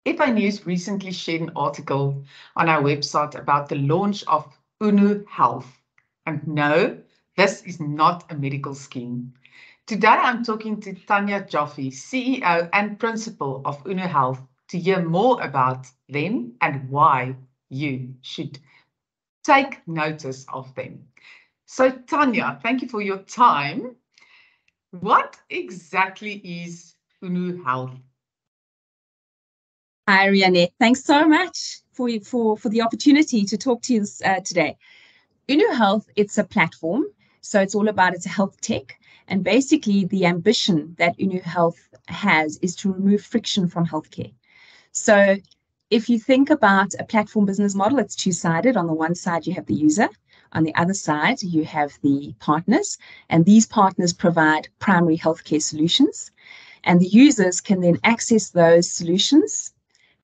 FAnews recently shared an article on our website about the launch of Unu Health. And no, this is not a medical scheme. Today I'm talking to Tania Joffe, CEO and Principal of Unu Health, to hear more about them and why you should take notice of them. So Tania, thank you for your time. What exactly is Unu Health? Hi, Rianet. Thanks so much for the opportunity to talk to you today. Unu Health, it's a platform. So it's a health tech. And basically, the ambition that Unu Health has is to remove friction from healthcare. So if you think about a platform business model, it's two-sided. On the one side, you have the user. On the other side, you have the partners. And these partners provide primary healthcare solutions. And the users can then access those solutions,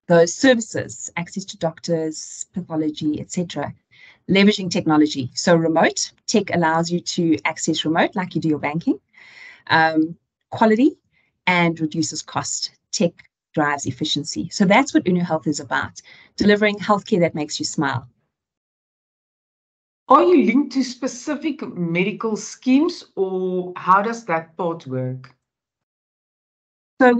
those services, access to doctors, pathology, etc., leveraging technology. So remote tech allows you to access remote like you do your banking, quality, and reduces cost. Tech drives efficiency. So that's what Unu Health is about, delivering healthcare that makes you smile. Are you linked to specific medical schemes, or how does that part work? So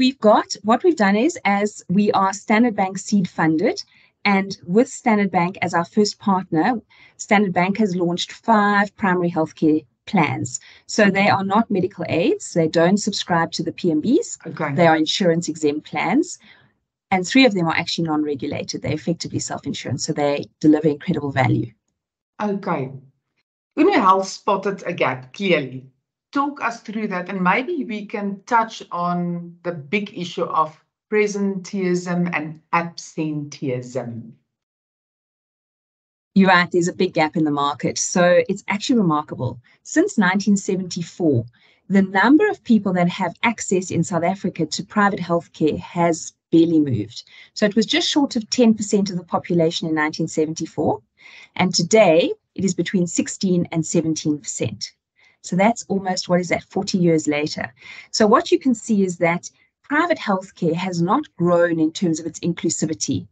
what we've done is, as we are Standard Bank seed funded, and with Standard Bank as our first partner, Standard Bank has launched 5 primary healthcare plans. So they are not medical aids. They don't subscribe to the PMBs. Okay. They are insurance exempt plans. And 3 of them are actually non-regulated. They're effectively self-insurance. So they deliver incredible value. Okay. Unu Health spotted a gap clearly. Talk us through that, and maybe we can touch on the big issue of presenteeism and absenteeism. You're right, there's a big gap in the market. So it's actually remarkable. Since 1974, the number of people that have access in South Africa to private healthcare has barely moved. So it was just short of 10% of the population in 1974. And today, it is between 16 and 17%. So that's almost, 40 years later. So what you can see is that private healthcare has not grown in terms of its inclusivity.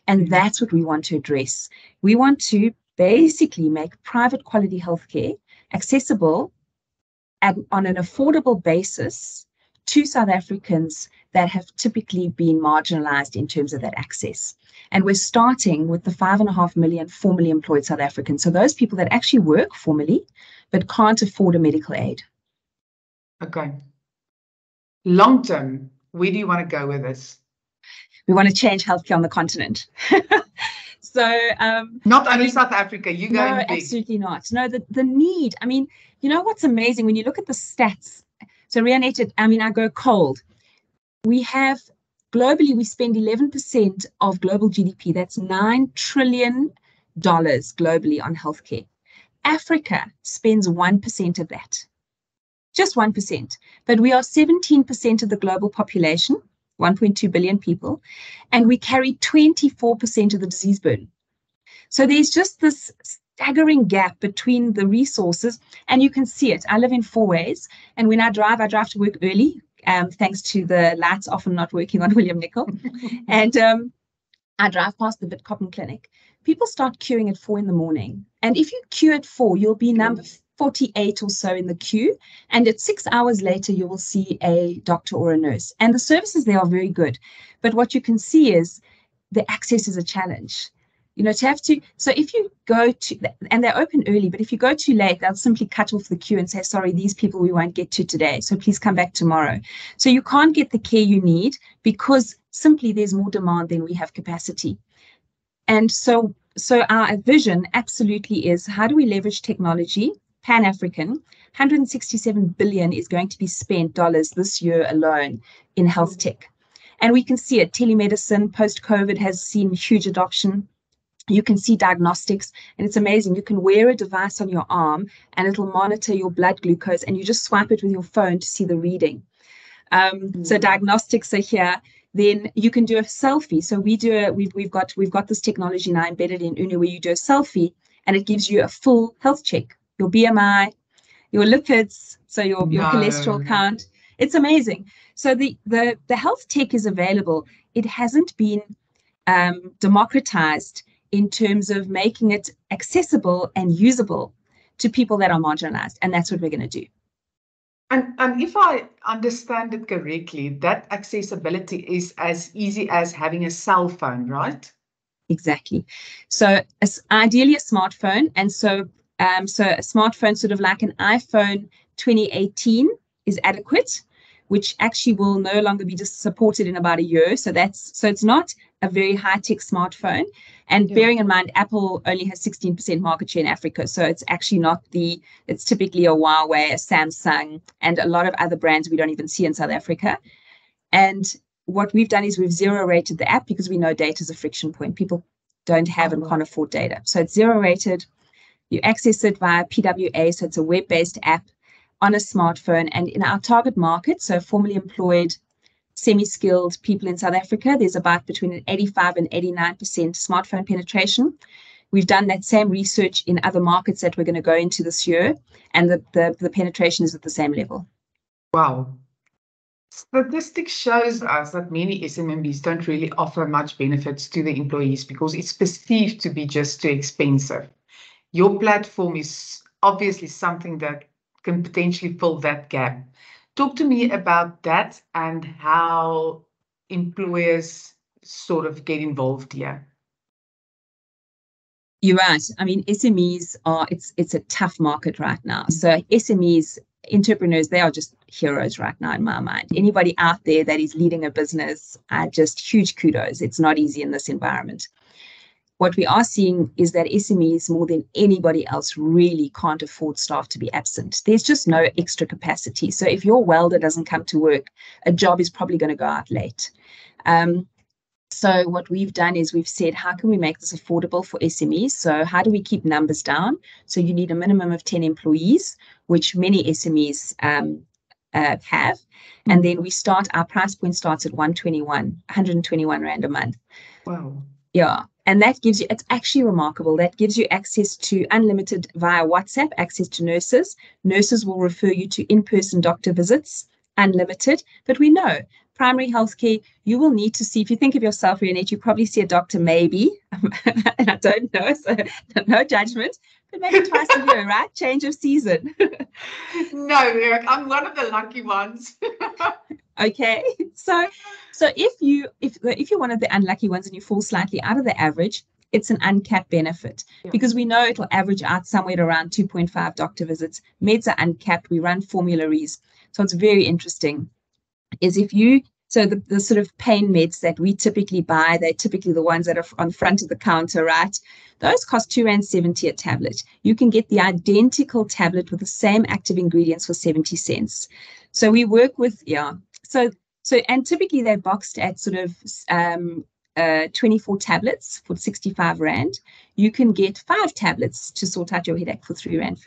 And that's what we want to address. We want to basically make private quality healthcare accessible on an affordable basis to South Africans that have typically been marginalized in terms of that access. And we're starting with the 5.5 million formally employed South Africans. So those people that actually work formally, but can't afford a medical aid. Okay. Long term, where do you want to go with this? We want to change healthcare on the continent. So not only South Africa, you go no, big. Absolutely not. No, the need. I mean, you know what's amazing when you look at the stats. So Rianet, I go cold. We have globally, we spend 11% of global GDP. That's $9 trillion globally on healthcare. Africa spends 1% of that, just 1%. But we are 17% of the global population, 1.2 billion people, and we carry 24% of the disease burden. So there's just this staggering gap between the resources, and you can see it. I live in Fourways, and when I drive to work early, thanks to the lights often not working on William Nicol. And I drive past the Bidcotton Clinic. People start queuing at 4 in the morning. And if you queue at 4, you'll be number 48 or so in the queue. And at 6 hours later, you will see a doctor or a nurse. And the services there are very good. But what you can see is the access is a challenge. You know, so if you go to, and they're open early, but if you go too late, they'll simply cut off the queue and say, sorry, these people we won't get to today, so please come back tomorrow. So you can't get the care you need because simply there's more demand than we have capacity. And so our vision absolutely is, how do we leverage technology, Pan-African, 167 billion is going to be spent this year alone in health tech. And we can see it, telemedicine post-COVID has seen huge adoption. You can see diagnostics, and it's amazing. You can wear a device on your arm and it'll monitor your blood glucose, and you just swipe it with your phone to see the reading. So diagnostics are here. Then you can do a selfie. So we've got this technology now embedded in Unu where you do a selfie and it gives you a full health check, your BMI, your lipids, so your cholesterol count. It's amazing. So the health tech is available. It hasn't been democratized in terms of making it accessible and usable to people that are marginalized. And that's what we're going to do. And if I understand it correctly, that accessibility is as easy as having a cell phone, right? Exactly. So ideally a smartphone. And so a smartphone sort of like an iPhone 2018 is adequate, which actually will no longer be just supported in about a year. So it's not a very high-tech smartphone. And bearing in mind, Apple only has 16% market share in Africa. So it's actually not it's typically a Huawei, a Samsung, and a lot of other brands we don't even see in South Africa. And what we've done is we've zero-rated the app because we know data is a friction point. People don't have and can't afford data. So it's zero-rated. You access it via PWA, so it's a web-based app on a smartphone. And in our target market, so formally employed, semi-skilled people in South Africa, there's about between an 85 and 89% smartphone penetration. We've done that same research in other markets that we're going to go into this year, and the penetration is at the same level. Wow. Statistics shows us that many SMEs don't really offer much benefits to the employees because it's perceived to be just too expensive. Your platform is obviously something that can potentially fill that gap. Talk to me about that and how employers sort of get involved here. You're right. I mean, SMEs it's a tough market right now. So SMEs, entrepreneurs, they are just heroes right now in my mind. Anybody out there that is leading a business, just huge kudos. It's not easy in this environment. What we are seeing is that SMEs, more than anybody else, really can't afford staff to be absent. There's just no extra capacity. So if your welder doesn't come to work, a job is probably going to go out late. So what we've done is we've said, how can we make this affordable for SMEs? So how do we keep numbers down? So you need a minimum of 10 employees, which many SMEs have. And then our price point starts at 121 Rand a month. Wow. Yeah. And that gives you, it's actually remarkable. That gives you access to unlimited via WhatsApp, access to nurses. Nurses will refer you to in-person doctor visits, unlimited. But we know primary healthcare, you will need to see, if you think of yourself, Rianet, you probably see a doctor maybe, and I don't know, so no judgment, but maybe twice a year, right? Change of season. No, Eric, I'm one of the lucky ones. Okay, so if you're one of the unlucky ones and you fall slightly out of the average, it's an uncapped benefit because we know it'll average out somewhere around 2.5 doctor visits. Meds are uncapped. We run formularies, so it's very interesting. So the sort of pain meds that we typically buy, they're typically the ones that are on the front of the counter, right? Those cost 2.70 Rand a tablet. You can get the identical tablet with the same active ingredients for 70 cents. So we work with, and typically they're boxed at sort of 24 tablets for 65 Rand. You can get 5 tablets to sort out your headache for 3.50 Rand.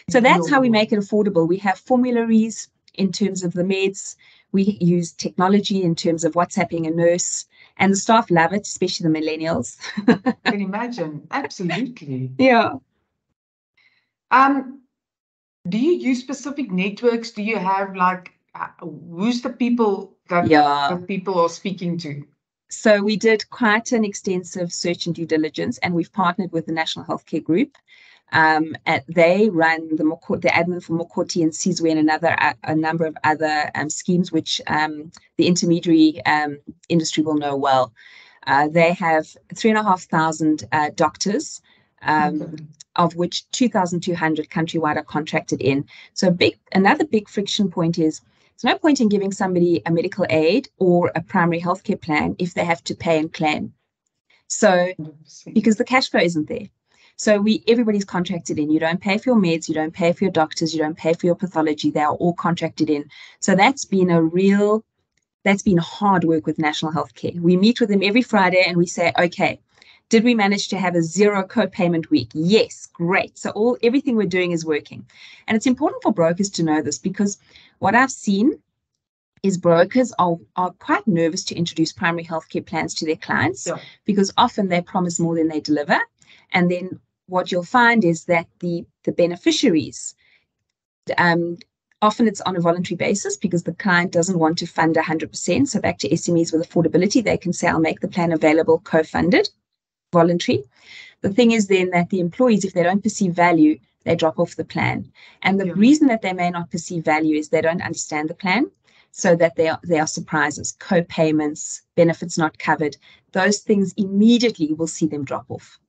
So that's how we make it affordable. We have formularies in terms of the meds. We use technology in terms of WhatsApping a nurse, and the staff love it, especially the millennials. I can imagine. Absolutely. Yeah. Do you use specific networks? Do you have who's the people that people are speaking to? So we did quite an extensive search and due diligence, and we've partnered with the National Healthcare Group. They run the admin for Mokoti and Sizwe and a number of other schemes, which the intermediary industry will know well. They have 3,500 doctors, of which 2,200 countrywide are contracted in. So another big friction point is there's no point in giving somebody a medical aid or a primary healthcare plan if they have to pay and claim. So because the cash flow isn't there. So everybody's contracted in. You don't pay for your meds, you don't pay for your doctors, you don't pay for your pathology. They are all contracted in. So that's been hard work with National Healthcare. We meet with them every Friday and we say, okay, did we manage to have a zero co-payment week? Yes, great. So everything we're doing is working. And it's important for brokers to know this because what I've seen is brokers are quite nervous to introduce primary healthcare plans to their clients because often they promise more than they deliver. And then what you'll find is that the beneficiaries Often it's on a voluntary basis because the client doesn't want to fund 100%. So back to SMEs with affordability, they can say, I'll make the plan available, co-funded, voluntary. The thing is then that the employees, if they don't perceive value, they drop off the plan. And the reason that they may not perceive value is they don't understand the plan, so that there are surprises, co-payments, benefits not covered. Those things immediately will see them drop off.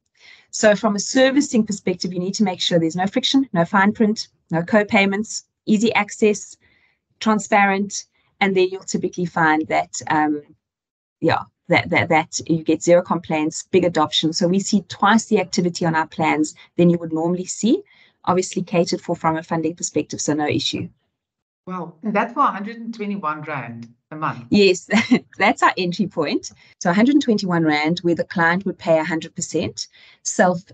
So from a servicing perspective, you need to make sure there's no friction, no fine print, no co-payments, easy access, transparent, and then you'll typically find that, that you get zero complaints, big adoption. So we see twice the activity on our plans than you would normally see, obviously catered for from a funding perspective, so no issue. Wow, and that's for 121 Rand a month. Yes, that's our entry point. So 121 Rand, where the client would pay 100%.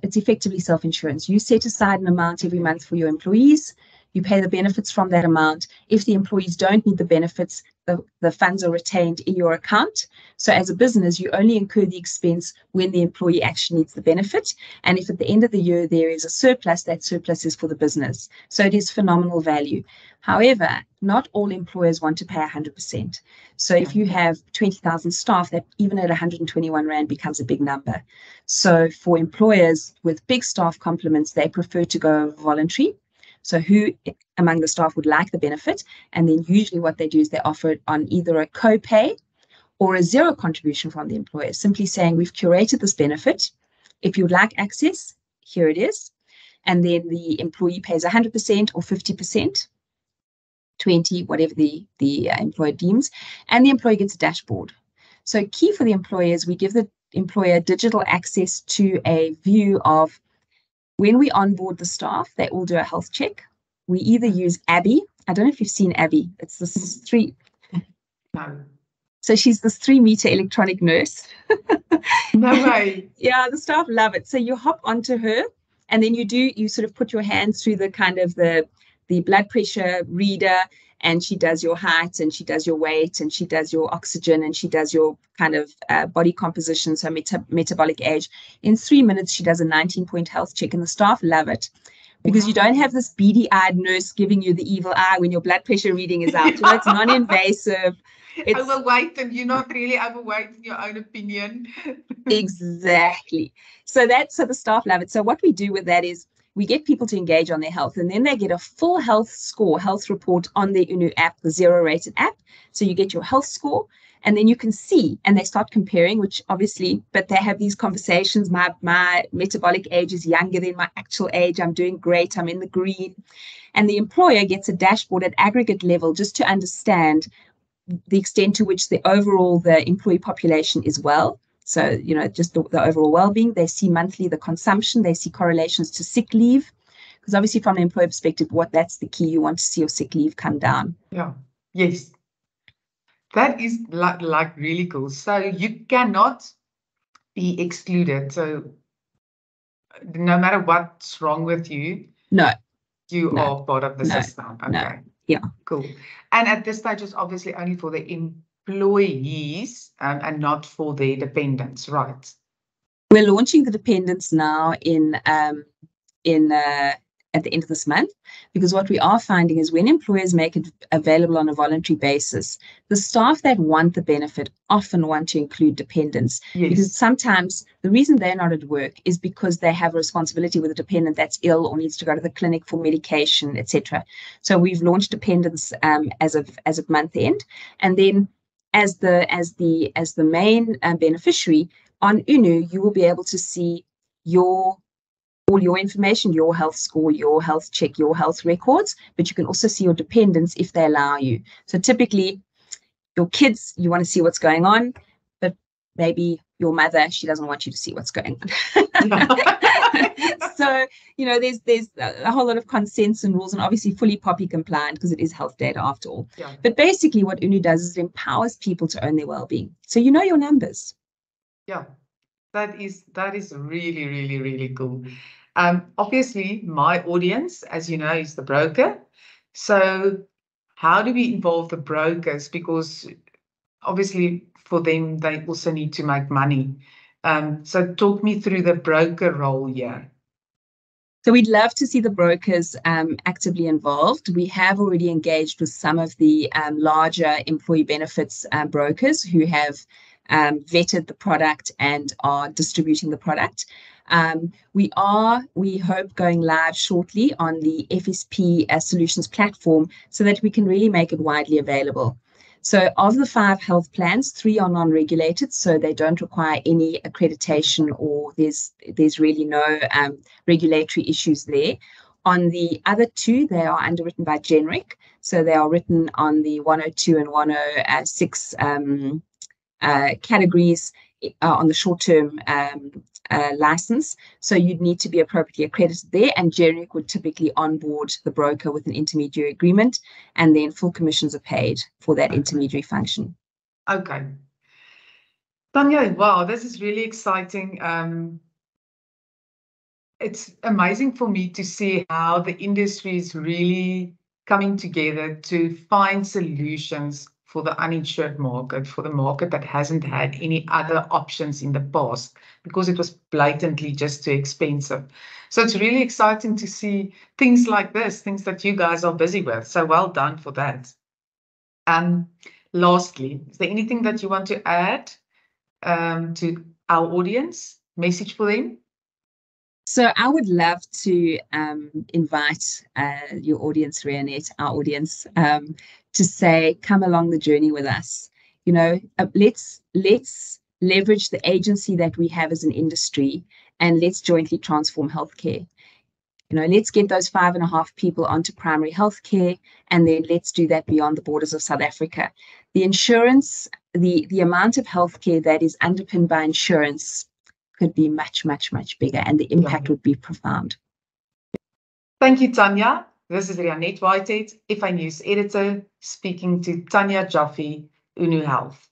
It's effectively self-insurance. You set aside an amount every month for your employees. You pay the benefits from that amount. If the employees don't need the benefits, the funds are retained in your account. So as a business, you only incur the expense when the employee actually needs the benefit. And if at the end of the year there is a surplus, that surplus is for the business. So it is phenomenal value. However, not all employers want to pay 100%. So if you have 20,000 staff, that even at 121 Rand becomes a big number. So for employers with big staff complements, they prefer to go voluntary. So who among the staff would like the benefit? And then usually what they do is they offer it on either a co-pay or a zero contribution from the employer, simply saying, we've curated this benefit. If you'd like access, here it is. And then the employee pays 100% or 50%, 20, whatever the employer deems, and the employee gets a dashboard. So key for the employer is we give the employer digital access to a view of when we onboard the staff, they all do a health check. We either use Abby. I don't know if you've seen Abby. It's this 3. No. So she's this 3-meter electronic nurse. No way. Yeah, the staff love it. So you hop onto her, and then you sort of put your hands through the kind of the blood pressure reader, and she does your height, and she does your weight, and she does your oxygen, and she does your kind of body composition, so metabolic age. In 3 minutes, she does a 19-point health check, and the staff love it because you don't have this beady-eyed nurse giving you the evil eye when your blood pressure reading is out. You know, it's non-invasive. Overweight, and you're not really overweight in your own opinion. Exactly. So the staff love it. So what we do with that is we get people to engage on their health, and then they get a full health score, health report on the Unu app, the zero-rated app. So you get your health score, and then you can see, and they start comparing, which obviously, but they have these conversations. My metabolic age is younger than my actual age. I'm doing great. I'm in the green. And the employer gets a dashboard at aggregate level just to understand the extent to which the employee population is well. So, you know, just the overall well-being. They see monthly the consumption. They see correlations to sick leave. Because obviously from an employer perspective, that's the key. You want to see your sick leave come down. Yeah. Yes. That is like really cool. So you cannot be excluded. So no matter what's wrong with you, you are part of the system. Okay. No. Yeah. Cool. And at this stage, it's obviously only for the employees and not for the dependents, right? We're launching the dependents now at the end of this month, because what we are finding is when employers make it available on a voluntary basis, the staff that want the benefit often want to include dependents. Yes. Because sometimes the reason they're not at work is because they have a responsibility with a dependent that's ill or needs to go to the clinic for medication, etc. So we've launched dependents as of month end, and then as the main beneficiary on Unu, you will be able to see all your information, your health score, your health check, your health records, but you can also see your dependents if they allow you. So typically your kids, you want to see what's going on, but maybe your mother, she doesn't want you to see what's going on. So, you know, there's a whole lot of consents and rules, and obviously fully POPI compliant because it is health data after all. Yeah. But basically what Unu does is it empowers people to own their well-being. So you know your numbers. Yeah, that is really, really, really cool. Obviously, my audience, as you know, is the broker. So how do we involve the brokers? Because obviously for them, they also need to make money. So talk me through the broker role here. So we'd love to see the brokers actively involved. We have already engaged with some of the larger employee benefits brokers who have vetted the product and are distributing the product. We hope, going live shortly on the FSP solutions platform so that we can really make it widely available. So of the 5 health plans, 3 are non-regulated, so they don't require any accreditation, or there's really no regulatory issues there. On the other 2, they are underwritten by generic, so they are written on the 102 and 106 categories on the short-term license. So you'd need to be appropriately accredited there, and generic would typically onboard the broker with an intermediary agreement, and then full commissions are paid for that intermediary function. Okay. Tania, wow, this is really exciting. It's amazing for me to see how the industry is really coming together to find solutions for the uninsured market, for the market that hasn't had any other options in the past because it was blatantly just too expensive. So it's really exciting to see things like this, things that you guys are busy with. So well done for that. Lastly, is there anything that you want to add to our audience, message for them? So I would love to invite your audience, Rianet, our audience, to say, come along the journey with us. You know, let's leverage the agency that we have as an industry, and let's jointly transform healthcare. You know, let's get those 5.5 people onto primary healthcare, and then let's do that beyond the borders of South Africa. The insurance, the amount of healthcare that is underpinned by insurance could be much, much, much bigger, and the impact would be profound. Thank you, Tania. This is Rianet Whitehead, FAnews Editor, speaking to Tania Joffe, Unu Health.